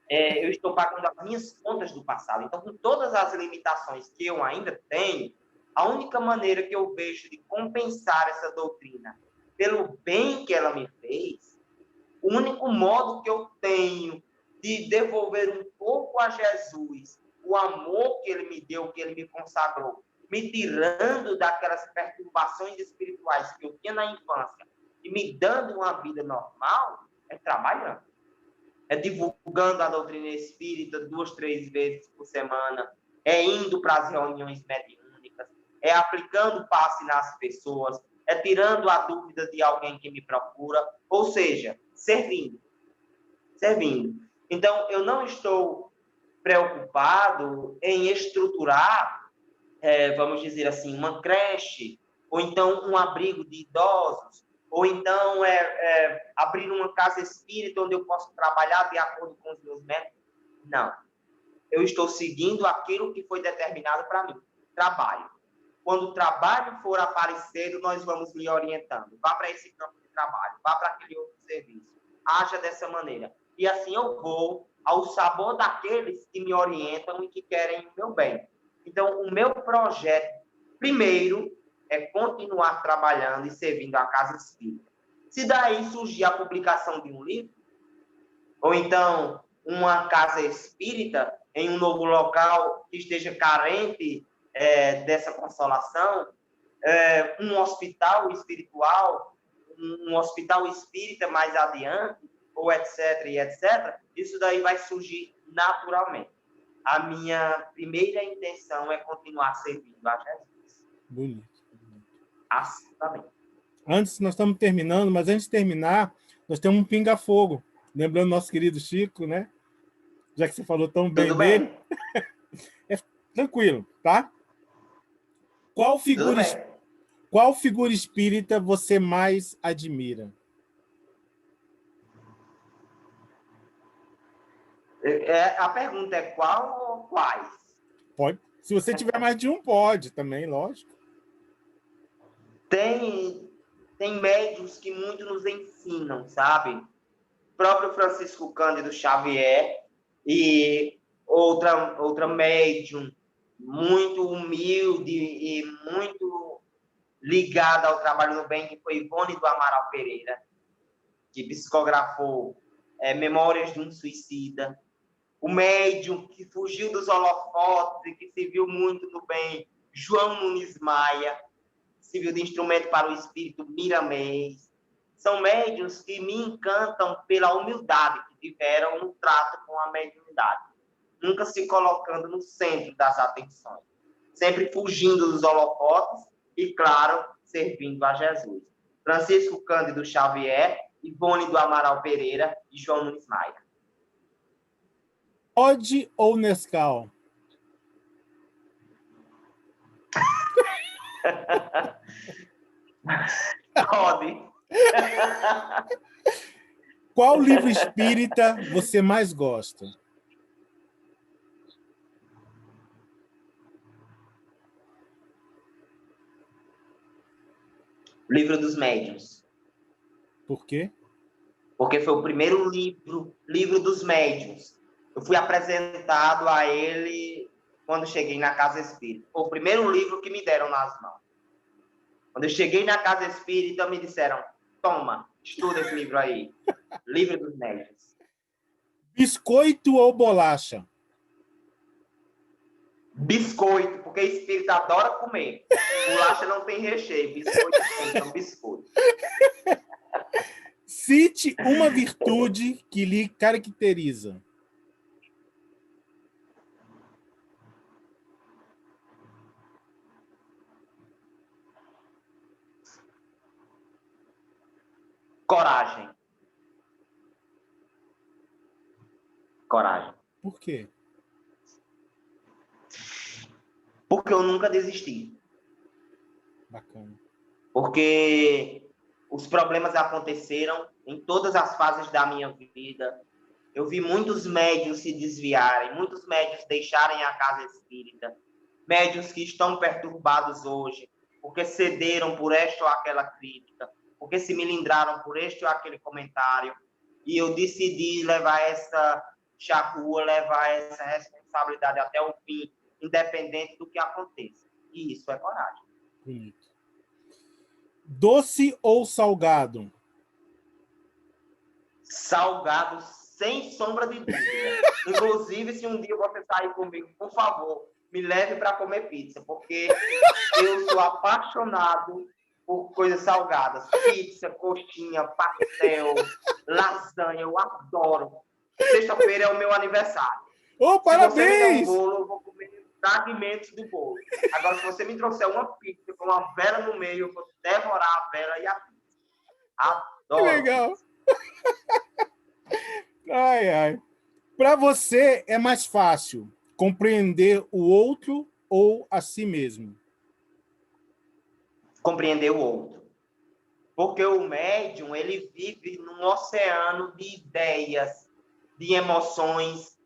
Eu estou pagando as minhas contas do passado. Então, com todas as limitações que eu ainda tenho, a única maneira que eu vejo de compensar essa doutrina pelo bem que ela me fez, o único modo que eu tenho de devolver um pouco a Jesus o amor que ele me deu, que ele me consagrou, me tirando daquelas perturbações espirituais que eu tinha na infância e me dando uma vida normal, é trabalhando. É divulgando a doutrina espírita 2, 3 vezes por semana, é indo para as reuniões mediúnicas, é aplicando passe nas pessoas, é tirando a dúvida de alguém que me procura, ou seja, servindo. Então, eu não estou preocupado em estruturar, vamos dizer assim, uma creche, ou então um abrigo de idosos, ou então abrir uma casa espírita onde eu posso trabalhar de acordo com os meus métodos. Não. Eu estou seguindo aquilo que foi determinado para mim. Trabalho. Quando o trabalho for aparecido, nós vamos lhe orientando. Vá para esse campo de trabalho, vá para aquele outro serviço. Haja dessa maneira. E assim eu vou ao sabor daqueles que me orientam e que querem o meu bem. Então, o meu projeto, primeiro, é continuar trabalhando e servindo a casa espírita. Se daí surgir a publicação de um livro, ou então uma casa espírita em um novo local que esteja carente dessa consolação, um hospital espiritual, um hospital espírita mais adiante, ou etc, e etc, isso daí vai surgir naturalmente. A minha primeira intenção é continuar servindo a Jesus. Bonito. Assim também. Antes, nós estamos terminando, mas antes de terminar, nós temos um pinga-fogo. Lembrando nosso querido Chico, né? Já que você falou tão bem dele. Tranquilo, tá? Qual figura espírita você mais admira? A pergunta é qual ou quais? Pode. Se você tiver mais de um, pode também, lógico. Tem médiuns que muito nos ensinam, sabe? O próprio Francisco Cândido Xavier e outra médium muito humilde e muito ligada ao trabalho no bem, que foi Ivone do Amaral Pereira, que psicografou Memórias de um Suicida. O médium que fugiu dos holofotes e que se viu muito no bem, João Nunes Maia, se viu de instrumento para o espírito Miramês. São médiuns que me encantam pela humildade que tiveram no trato com a mediunidade, nunca se colocando no centro das atenções, sempre fugindo dos holofotes e, claro, servindo a Jesus. Francisco Cândido Xavier, Ivone do Amaral Pereira e João Nunes Maia. Todd ou Nescau? Pode. Qual livro espírita você mais gosta? Livro dos Médiuns. Por quê? Porque foi o primeiro livro dos médiuns. Eu fui apresentado a ele quando cheguei na Casa Espírita. Foi o primeiro livro que me deram nas mãos. Quando eu cheguei na Casa Espírita, me disseram, toma, estuda esse livro aí. Livro dos Médiuns. Biscoito ou bolacha? Biscoito, porque espírita adora comer. Bolacha não tem recheio, biscoito tem, então biscoito. Cite uma virtude que lhe caracteriza. Coragem. Coragem. Por quê? Porque eu nunca desisti. Bacana. Porque os problemas aconteceram em todas as fases da minha vida. Eu vi muitos médiuns se desviarem, muitos médiuns deixarem a casa espírita, médiuns que estão perturbados hoje, porque cederam por esta ou aquela crítica, porque se melindraram por este ou aquele comentário. E eu decidi levar essa charrua, levar essa responsabilidade até o fim, independente do que aconteça. E isso é coragem. Bonito. Doce ou salgado? Salgado, sem sombra de dúvida. Inclusive, se um dia você sair comigo, por favor, me leve para comer pizza, porque eu sou apaixonado por coisas salgadas. Pizza, coxinha, pastel, lasanha, eu adoro. Sexta-feira é o meu aniversário. Oh, parabéns! Se você me der um bolo, eu vou comer fragmentos do bolo. Agora, se você me trouxer uma pizza com uma vela no meio, eu vou devorar a vela e a pizza. Adoro. Que legal! Ai, ai. Para você é mais fácil compreender o outro ou a si mesmo? Compreender o outro. Porque o médium, ele vive num oceano de ideias, de emoções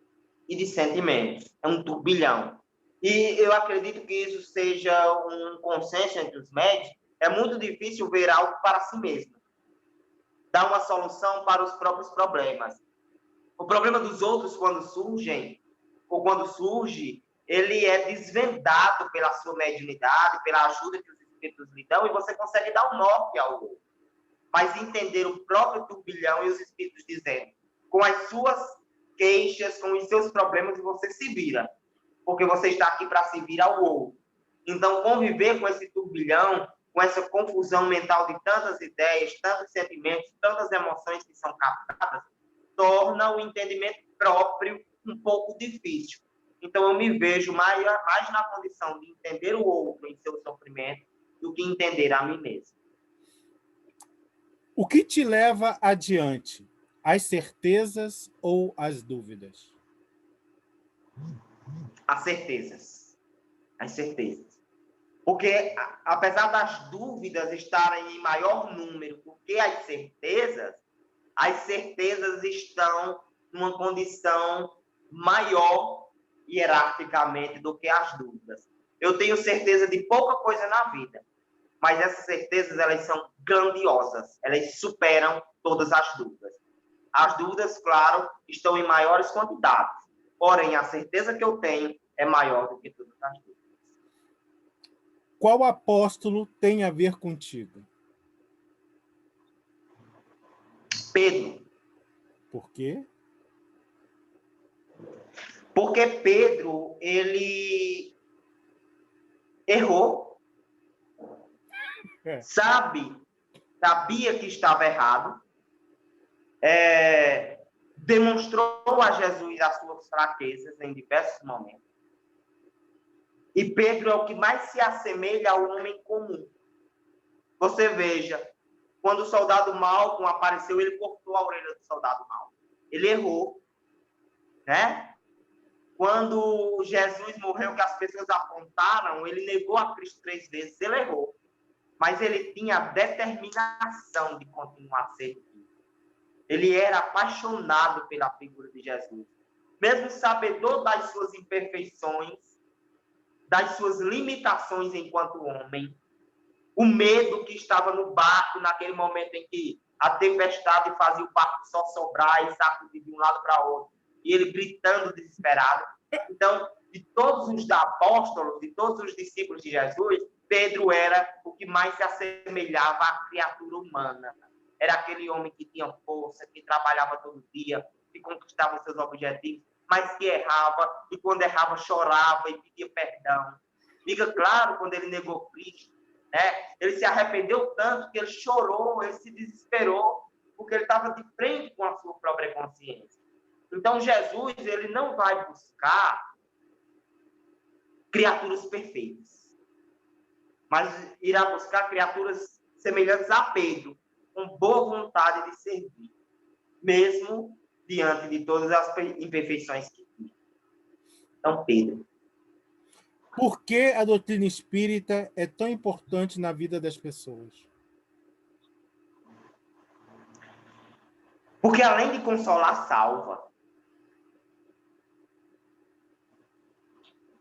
e de sentimentos. É um turbilhão. E eu acredito que isso seja um consenso entre os médios. É muito difícil ver algo para si mesmo. Dar uma solução para os próprios problemas. O problema dos outros, quando surgem, ou quando surge, ele é desvendado pela sua mediunidade, pela ajuda que os espíritos lhe dão, e você consegue dar um norte ao outro. Mas entender o próprio turbilhão e os espíritos dizendo, com as suas queixas, com os seus problemas, você se vira. Porque você está aqui para se vir ao outro. Então, conviver com esse turbilhão, com essa confusão mental de tantas ideias, tantos sentimentos, tantas emoções que são captadas, torna o entendimento próprio um pouco difícil. Então, eu me vejo mais na condição de entender o outro em seu sofrimento do que entender a mim mesmo. O que te leva adiante? As certezas ou as dúvidas? As certezas. As certezas. Porque, apesar das dúvidas estarem em maior número do que as certezas estão numa condição maior hierarquicamente do que as dúvidas. Eu tenho certeza de pouca coisa na vida, mas essas certezas, elas são grandiosas, elas superam todas as dúvidas. As dúvidas, claro, estão em maiores quantidades, porém, a certeza que eu tenho é maior do que todas as dúvidas. Qual apóstolo tem a ver contigo? Pedro. Por quê? Porque Pedro, ele errou, sabia que estava errado, demonstrou a Jesus as suas fraquezas em diversos momentos. E Pedro é o que mais se assemelha ao homem comum. Você veja, quando o soldado Malcolm apareceu, ele cortou a orelha do soldado Malcolm. Ele errou, né? Quando Jesus morreu, que as pessoas apontaram, ele negou a Cristo 3 vezes, ele errou. Mas ele tinha a determinação de continuar servindo. Ele era apaixonado pela figura de Jesus. Mesmo sabedor das suas imperfeições, das suas limitações enquanto homem, o medo que estava no barco naquele momento em que a tempestade fazia o barco só sobrar e sacudir de um lado para outro, e ele gritando desesperado. Então, de todos os apóstolos, de todos os discípulos de Jesus, Pedro era o que mais se assemelhava à criatura humana. Era aquele homem que tinha força, que trabalhava todo dia, que conquistava os seus objetivos, mas que errava, e quando errava chorava e pedia perdão. Fica claro quando ele negou Cristo, né? Ele se arrependeu tanto que ele chorou, ele se desesperou, porque ele estava de frente com a sua própria consciência. Então, Jesus, ele não vai buscar criaturas perfeitas, mas irá buscar criaturas semelhantes a Pedro, com boa vontade de servir, mesmo diante de todas as imperfeições que tinha. Então, Pedro. Por que a doutrina espírita é tão importante na vida das pessoas? Porque além de consolar, salva.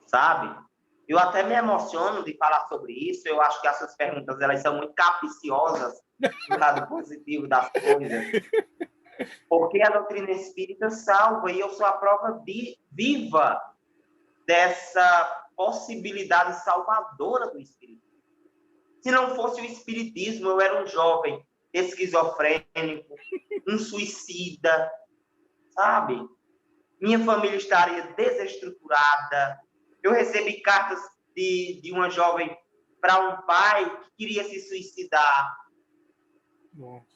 Sabe? Eu até me emociono de falar sobre isso. Eu acho que essas perguntas elas são muito capciosas do lado positivo das coisas. Porque a doutrina espírita salva, e eu sou a prova viva dessa possibilidade salvadora do espiritismo. Se não fosse o espiritismo, eu era um jovem esquizofrênico, um suicida, sabe? Minha família estaria desestruturada. Eu recebi cartas de uma jovem para um pai que queria se suicidar. Nossa.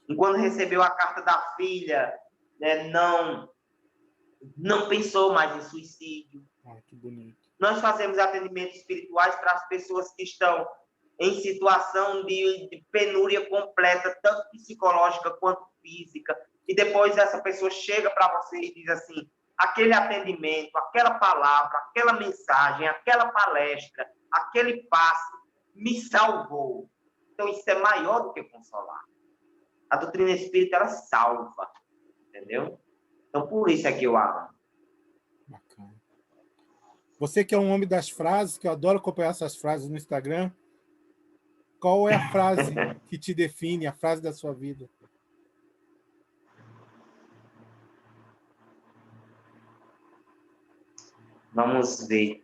E quando recebeu a carta da filha, né, não pensou mais em suicídio. Que bonito. Nós fazemos atendimentos espirituais para as pessoas que estão em situação de penúria completa, tanto psicológica quanto física. E depois essa pessoa chega para você e diz assim, aquele atendimento, aquela palavra, aquela mensagem, aquela palestra, aquele passe me salvou. Então isso é maior do que consolar. A doutrina espírita, ela salva. Entendeu? Então por isso é que eu amo. Bacana. Você que é um homem das frases, que eu adoro acompanhar essas frases no Instagram, qual é a frase que te define, a frase da sua vida? Vamos ver.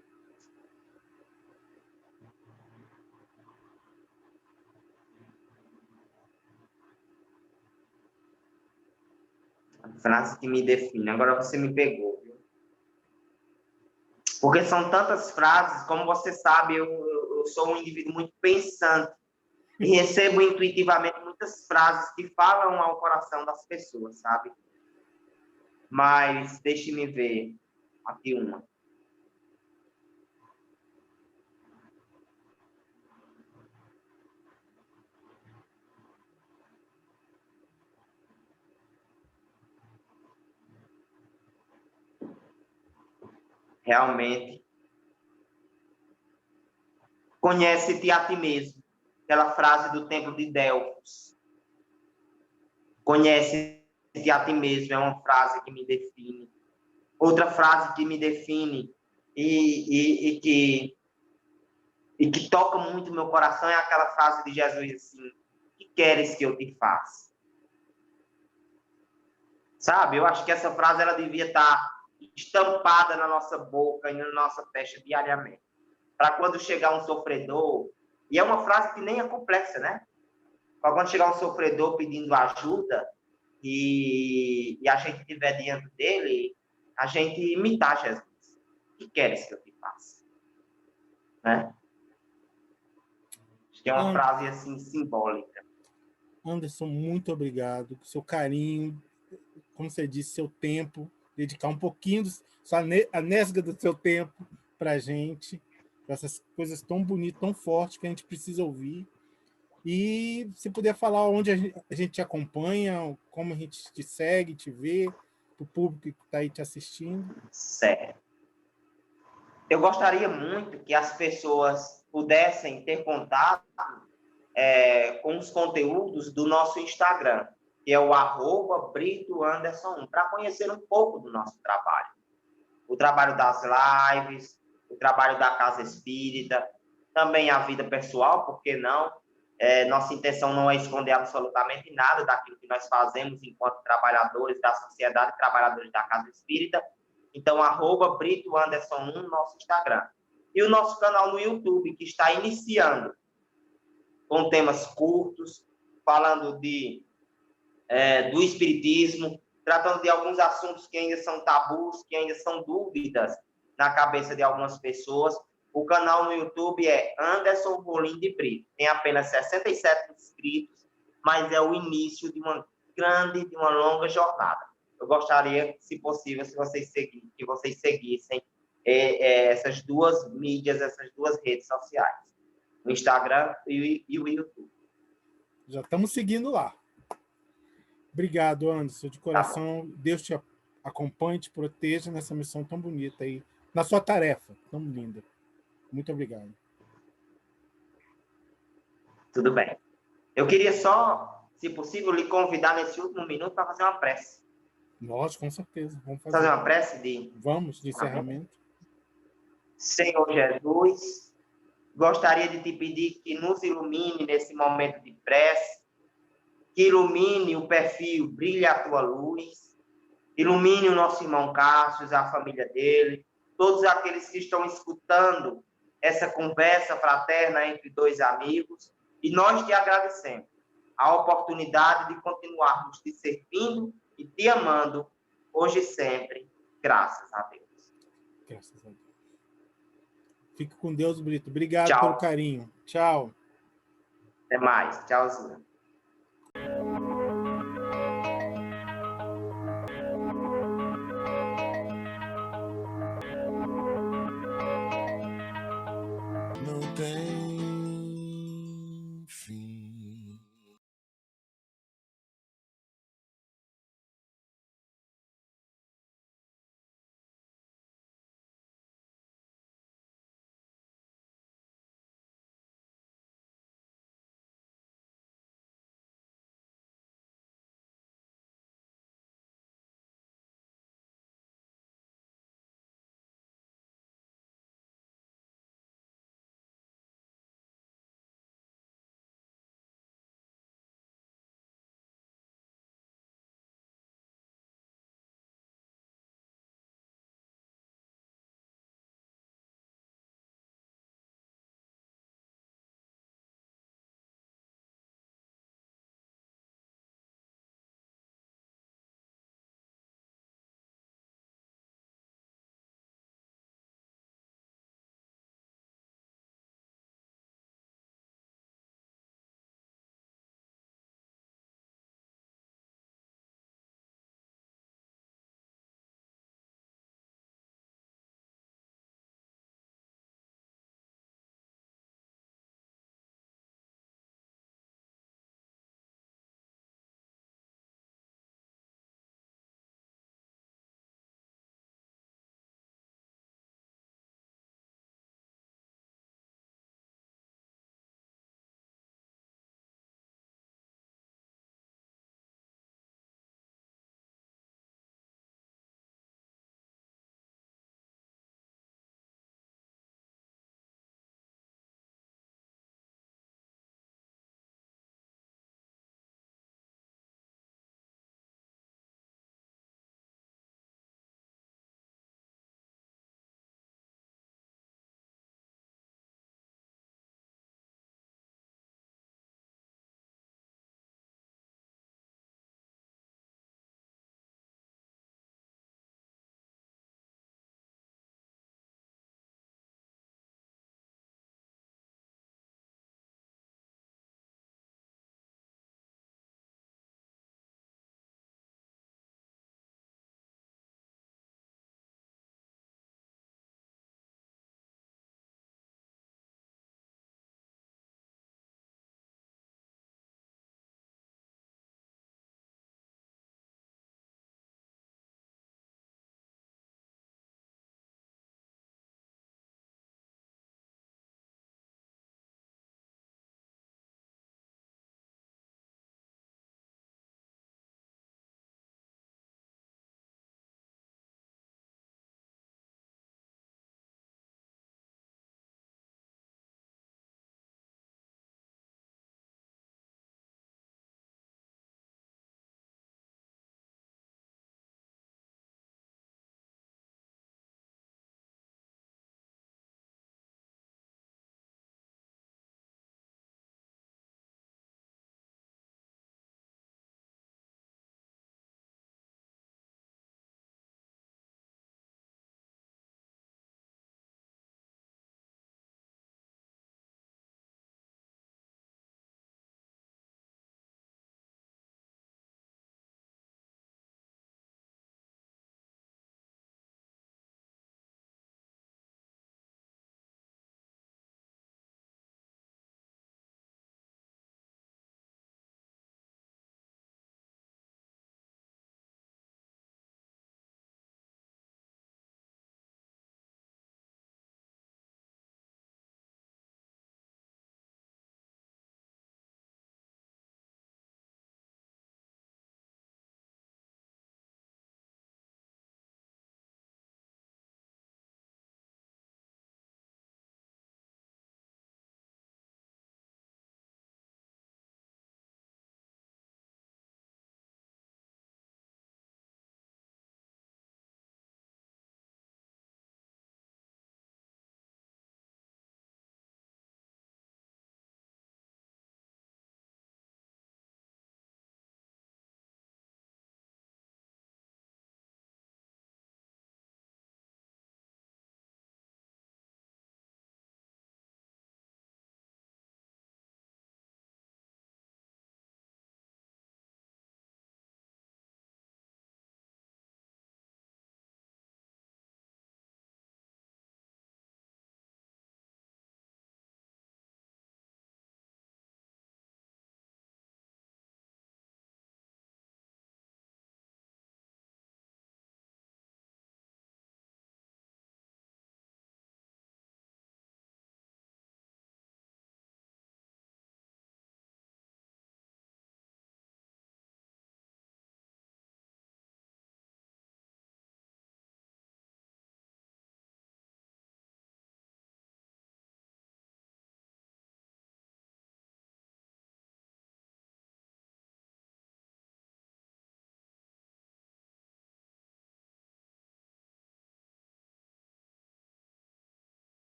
A frase que me define. Agora você me pegou. Viu? Porque são tantas frases, como você sabe, eu sou um indivíduo muito pensante. E recebo intuitivamente muitas frases que falam ao coração das pessoas, sabe? Mas deixe-me ver aqui uma. Realmente. Conhece-te a ti mesmo. Aquela frase do templo de Delfos. Conhece-te a ti mesmo é uma frase que me define. Outra frase que me define e que toca muito o meu coração é aquela frase de Jesus assim, que queres que eu te faça? Sabe? Eu acho que essa frase ela devia estar estampada na nossa boca e na nossa testa diariamente. Para quando chegar um sofredor, e é uma frase que nem é complexa, né? Para quando chegar um sofredor pedindo ajuda e a gente estiver diante dele, a gente imitar Jesus. O que queres que eu te faça? Né? Acho que é uma frase assim simbólica. Anderson, muito obrigado. Seu carinho, como você disse, seu tempo, dedicar um pouquinho, a nesga do seu tempo para a gente, para essas coisas tão bonitas, tão fortes que a gente precisa ouvir. E se puder falar onde a gente te acompanha, como a gente te segue, te vê, para o público que está aí te assistindo. Certo. eu gostaria muito que as pessoas pudessem ter contato com os conteúdos do nosso Instagram, que é o @BritoAnderson1, para conhecer um pouco do nosso trabalho. O trabalho das lives, o trabalho da Casa Espírita, também a vida pessoal, por que não? Nossa intenção não é esconder absolutamente nada daquilo que nós fazemos enquanto trabalhadores da sociedade, trabalhadores da Casa Espírita. Então, @BritoAnderson1 no nosso Instagram. E o nosso canal no YouTube, que está iniciando, com temas curtos, falando do espiritismo, tratando de alguns assuntos que ainda são tabus, que ainda são dúvidas na cabeça de algumas pessoas. O canal no YouTube é Anderson Rolim de Brito. Tem apenas 67 inscritos, mas é o início de uma longa jornada. Eu gostaria, se possível, que vocês seguissem essas duas mídias, essas duas redes sociais, o Instagram e o YouTube. Já estamos seguindo lá. Obrigado, Anderson, de coração. Tá. Deus te acompanhe, te proteja nessa missão tão bonita aí, na sua tarefa tão linda. Muito obrigado. Tudo bem. Eu queria só, se possível, lhe convidar nesse último minuto para fazer uma prece. Nós, com certeza. Vamos fazer uma prece de encerramento. Senhor Jesus, gostaria de te pedir que nos ilumine nesse momento de prece, que ilumine o perfil Brilha a Tua Luz, ilumine o nosso irmão Cássio, a família dele, todos aqueles que estão escutando essa conversa fraterna entre dois amigos, e nós te agradecemos a oportunidade de continuarmos te servindo e te amando, hoje e sempre, graças a Deus. Graças a Deus. Fique com Deus, Brito. Obrigado pelo carinho. Tchau. Até mais. Tchauzinho.